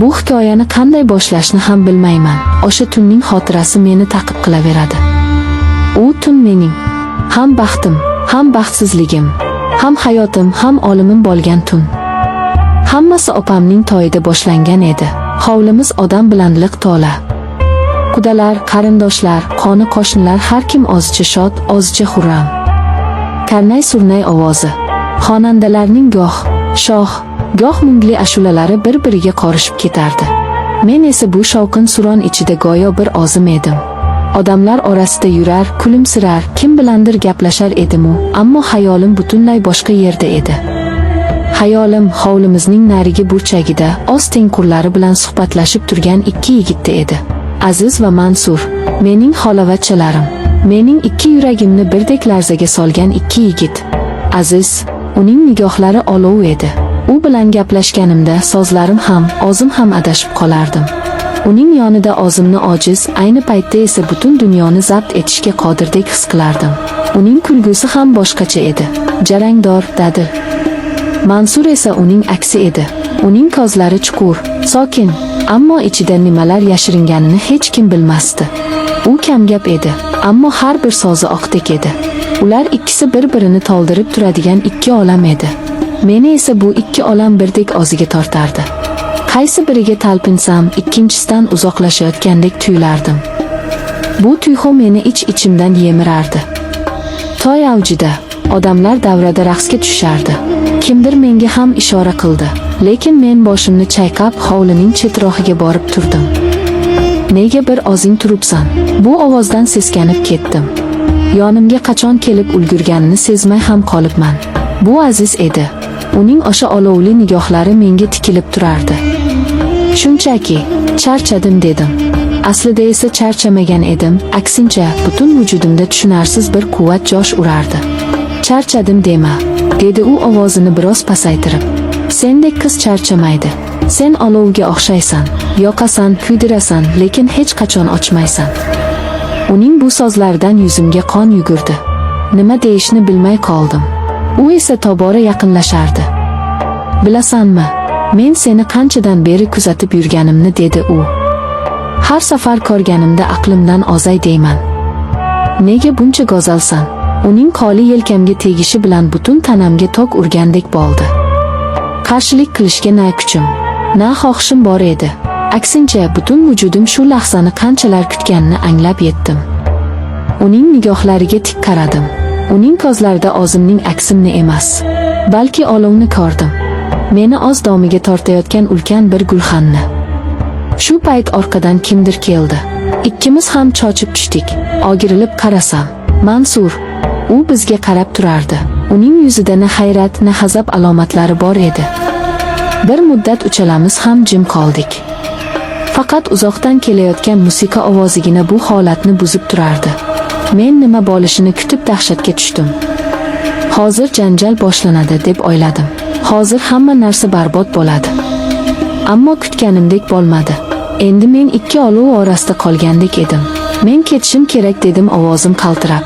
Bu hikoyani qanday boshlashni ham bilmayman. O'sha tunning xotirasi meni ta'qib qilaveradi. U tun mening ham baxtim, ham baxtsizligim, ham hayotim, ham o'limim bo'lgan tun. Hammasi opamning to'yida boshlangan edi. Hovlimiz odam bilan liq to'la. Qudalar, qarindoshlar, qoni qo'shnilar, har kim ozcha shod, ozcha xurram. Karnay-surnay ovozi, xonandalarning goh shoh, goh mungli ashulalari bir-biriga qorishib ketardi. Men esa bu shovqin-suron ichida go'yo bir ozim edim. Odamlar orasida yurar, kulimsirar, kim bilandir gaplashar edim-u, ammo xayolim butunlay boshqa yerda edi. Xayolim hovlimizning narigi burchagida oz tengqurlari bilan suhbatlashib turgan ikki yigitda edi. Aziz va Mansur, mening xolavachchalarim, mening ikki yuragimni birdek larzaga solgan ikki yigit. Aziz, uning nigohlari olov edi. U bilan gaplashganimda so'zlarim ham, o'zim ham adashib qolardim. Uning yonida o'zimni ojiz, ayni paytda esa butun dunyoni zabt etishga qodirdek his qilardim. Uning kulgusi ham boshqacha edi, jarangdor, dadil. Mansur esa uning aksi edi. Uning ko'zlari chuqur, sokin, ammo ichida nimalar yashiringanini hech kim bilmasdi. U kamgap edi, ammo har bir so'zi oqdek edi. Ular ikkisi bir-birini to'ldirib turadigan ikki olam edi. Meni esa bu ikki olam birdek o'ziga tortardi. Qaysi biriga talpinsam, ikkinchisidan uzoqlashayotgandek tuyulardim. Bu tuyg'u meni ich-ichimdan yemirardi. To'y avjida odamlar davrada raqsga tushardi. Kimdir menga ham ishora qildi, lekin men boshimni chayqab hovlining chetroqiga borib turdim. Nega bir ozing turibsan? Bu ovozdan seskanib ketdim. Yonimga qachon kelib ulgurganini sezmay ham qolibman. Bu Aziz edi. Uning o'sha olovli nigohlari menga tikilib turardi. Shunchaki charchadim dedim. Aslida esa charchamagan edim, aksincha butun vujudimda tushunarsiz bir quvvat josh urardi. Charchadim dema, dedi u ovozini biroz pasaytirib. Sendek qiz charchamaydi. Sen olovga o'xshaysan, yoqasan, kuydirasan, lekin hech qachon ochmaysan. Uning bu so'zlaridan yuzimga qon yugurdi. Nima deyishni bilmay qoldim. U esa tobora yaqinlashardi. Bilasanmi, men seni qanchadan beri kuzatib yurganimni, dedi u. Har safar ko'rganimda aqlimdan ozay deyman. Nega buncha go'zalsan? Uning qo'li yelkamga tegishi bilan butun tanamga tok urgandek bo'ldi. Qarshilik qilishga na kuchim, na xohishim bor edi. Aksincha butun vujudim shu lahzani qanchalar kutganini anglab yetdim. Uning nigohlariga tik qaradim. Uning ko'zlarida o'zimning aksimni emas, balki olovni ko'rdim. Meni o'z domiga tortayotgan ulkan bir gulxanni. Shu payt orqadan kimdir keldi. Ikkimiz ham cho'chib tushdik. O'girilib qarasam, Mansur, u bizga qarab turardi. Uning yuzida na hayrat, na g'azab alomatlari bor edi. Bir muddat uchalamiz ham jim qoldik. Faqat uzoqdan kelayotgan musiqa ovozigina bu holatni buzib turardi. Men nima bo'lishini kutib dahshatga tushdim. Hozir janjal boshlanadi deb o'yladim. Hozir hamma narsa barbod bo'ladi. Ammo kutganimdek bo'lmadi. Endi men ikki olov orasida qolgandek edim. Men ketishim kerak, dedim ovozim qaltirab.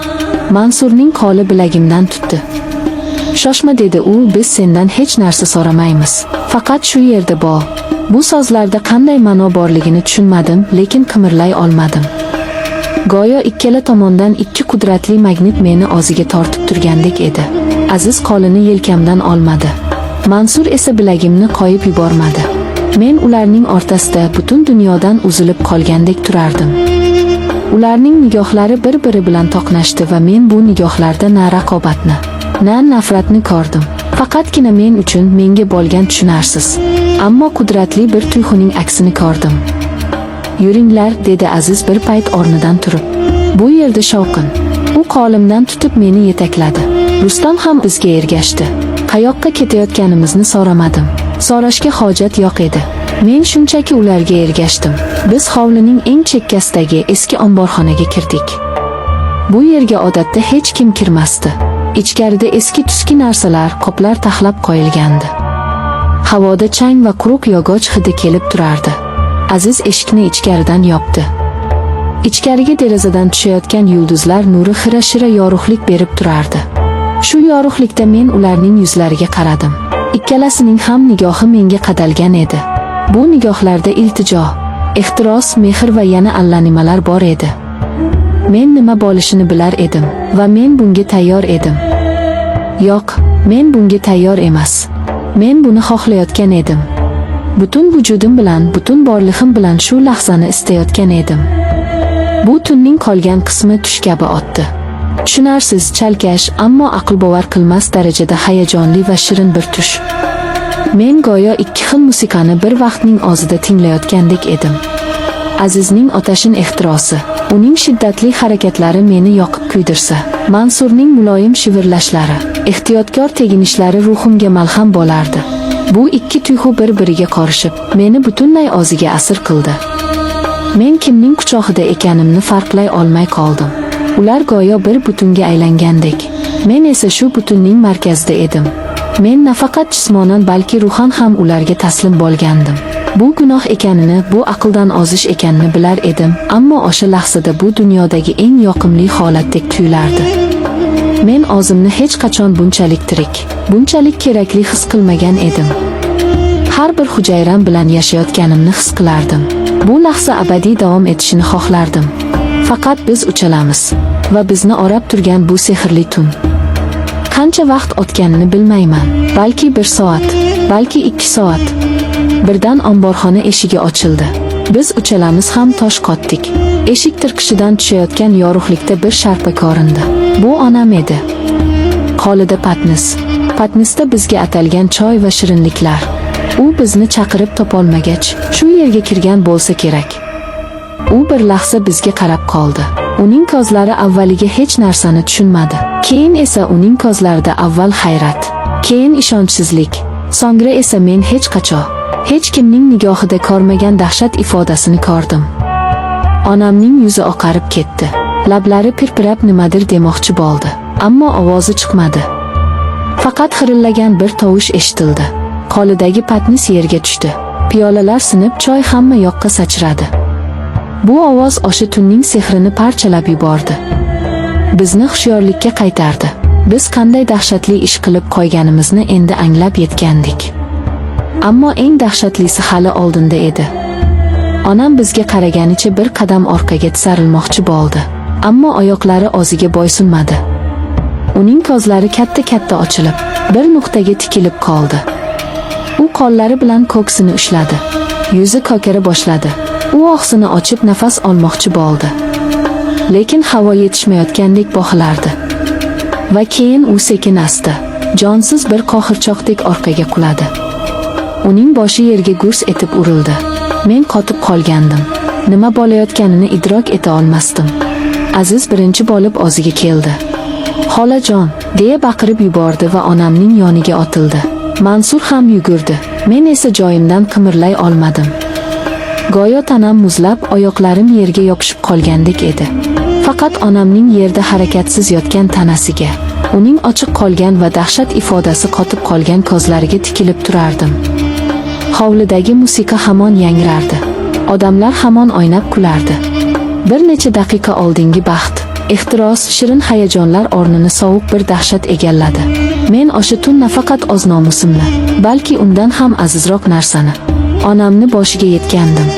Mansurning qo'li bilagimdan tutdi. Shoshma, dedi u, biz sendan hech narsa so'ramaymiz. Faqat shu yerda bo'l. Bu so'zlarda qanday ma'no borligini tushunmadim, lekin qimirlay olmadim. Go'yo ikkala tomondan ikki qudratli magnit meni o'ziga tortib turgandek edi. Aziz qo'lini yelkamdan olmadi. Mansur esa bilagimni qo'yib yubormadi. Men ularning o'rtasida butun dunyodan uzilib qolgandek turardim. Ularning nigohlari bir-biri bilan to'qnashdi va men bu nigohlarda na raqobatni, na nafratni ko'rdim. Faqatgina men uchun menga bo'lgan tushunarsiz, ammo qudratli bir tuyg'uning aksini ko'rdim. Yuringlar, dedi Aziz bir payt o'rnidan turib. Bu yerda shovqin. U qo'limdan tutib meni yetakladi. Rustam ham bizga ergashdi. Qayoqqa ketayotganimizni so'ramadim. So'rashga hojat yo'q edi. Men shunchaki ularga ergashdim. Biz hovlining eng chekkasidagi eski omborxonaga kirdik. Bu yerga odatda hech kim kirmasdi. Ichkarida eski-tuski narsalar, qoplar taxlab qo'yilgandi. Havoda chang va quruq yog'och hidi kelib turardi. Aziz eshikni ichkaridan yopdi. Ichkariga derazadan tushayotgan yulduzlar nuri xira-shira yorug'lik berib turardi. Shu yorug'likda men ularning yuzlariga qaradim. Ikkalasining ham nigohi menga qadalgan edi. Bu nigohlarda iltijo, ehtiros, mehr va yana allanimalar bor edi. Men nima bo'lishini bilar edim va men bunga tayyor edim. Yo'q, men bunga tayyor emas. Men buni xohlayotgan edim. Butun vujudim bilan, butun borlig'im bilan shu lahzani istayotgan edim. Bu tunning qolgan qismi tush kabi o'tdi. Tushunarsiz, chalkash, ammo aql bovar qilmas darajada hayajonli va shirin bir tush. Men go'yo ikki xil musiqani bir vaqtning o'zida tinglayotgandek edim. Azizning otashin ehtirosi, uning shiddatli harakatlari meni yoqib kuydirsa, Mansurning muloyim shivirlashlari, ehtiyotkor teginishlari ruhimga malham bo'lardi. Bu ikki tuyg'u bir-biriga qorishib, meni butunlay o'ziga asir qildi. Men kimning quchog'ida ekanimni farqlay olmay qoldim. Ular go'yo bir butunga aylangandek. Men esa shu butunning markazida edim. Men nafaqat jismonan, balki ruhan ham ularga taslim bo'lgandim. Bu gunoh ekanini, bu aqldan ozish ekanini bilar edim, ammo o'sha lahzada bu dunyodagi eng yoqimli holatdek tuyulardi. Men o'zimni hech qachon bunchalik tirik, bunchalik kerakli his qilmagan edim. Har bir hujayram bilan yashayotganimni his qilardim. Bu lahza abadiy davom etishini xohlardim. Faqat biz uchalamiz va bizni o'rab turgan bu sehrli tun. Qancha vaqt o'tganini bilmayman. Balki 1 soat, balki 2 soat. Birdan omborxona eshigi ochildi. Biz uchalamiz ham tosh qotdik. Eshik tirqishidan tushayotgan yorug'likda bir sharpa ko'rindi. Bu onam edi. Qo'lida patnis. Patnisda bizga atalgan choy va shirinliklar. U bizni chaqirib topolmagach, shu yerga kirgan bo'lsa kerak. U bir lahza bizga qarab qoldi. Uning ko'zlari avvaliga hech narsani tushunmadi. Keyin esa uning ko'zlarida avval hayrat, keyin ishonchsizlik, so'ngra esa men hech qachon, hech kimning nigohida ko'rmagan dahshat ifodasini ko'rdim. Onamning yuzi oqarib ketdi. Lablari pirpirab nimadir demoqchi bo'ldi, ammo ovozi chiqmadi. Faqat xirillagan bir tovush eshitildi. Qo'lidagi patnis yerga tushdi. Piyolalar sinib, choy hamma yoqqa sachradi. Bu ovoz o'sha tunning sehrini parchalab yubordi. Bizni hushyorlikka qaytardi. Biz qanday dahshatli ish qilib qo'yganimizni endi anglab yetgandik. Ammo eng dahshatlisi hali oldinda edi. Onam bizga qaraganicha bir qadam orqaga tisarilmoqchi bo'ldi, ammo oyoqlari o'ziga bo'ysunmadi. Uning ko'zlari katta-katta ochilib, bir nuqtaga tikilib qoldi. U qo'llari bilan ko'ksini ushladi. Yuzi ko'kara boshladi. U og'zini ochib nafas olmoqchi bo'ldi. Lekin havo yetishmayotgandek boqilardi. Va keyin u sekin asta, jonsiz bir qo'g'irchoqdek orqaga quladi. Uning boshi yerga gurs etib urildi. Men qotib qolgandim. Nima bo'layotganini idrok eta olmasdim. Aziz birinchi bo'lib o'ziga keldi. "Xolajon!" deya baqirib yubordi va onamning yoniga otildi. Mansur ham yugurdi. Men esa joyimdan qimirlay olmadim. Go'yo tanam muzlab, oyoqlarim yerga yopishib qolgandek edi. Faqat onamning yerda harakatsiz yotgan tanasiga, uning ochiq qolgan va dahshat ifodasi qotib qolgan ko'zlariga tikilib turardim. Hovlidagi musiqa hamon yangrardi. Odamlar hamon o'ynab kulardi. Bir necha daqiqa oldingi baxt, ehtiros, shirin hayajonlar o'rnini sovuq bir dahshat egalladi. Men o'sha tun nafaqat o'z nomusimni, balki undan ham azizroq narsani, onamni boshiga yetgandim.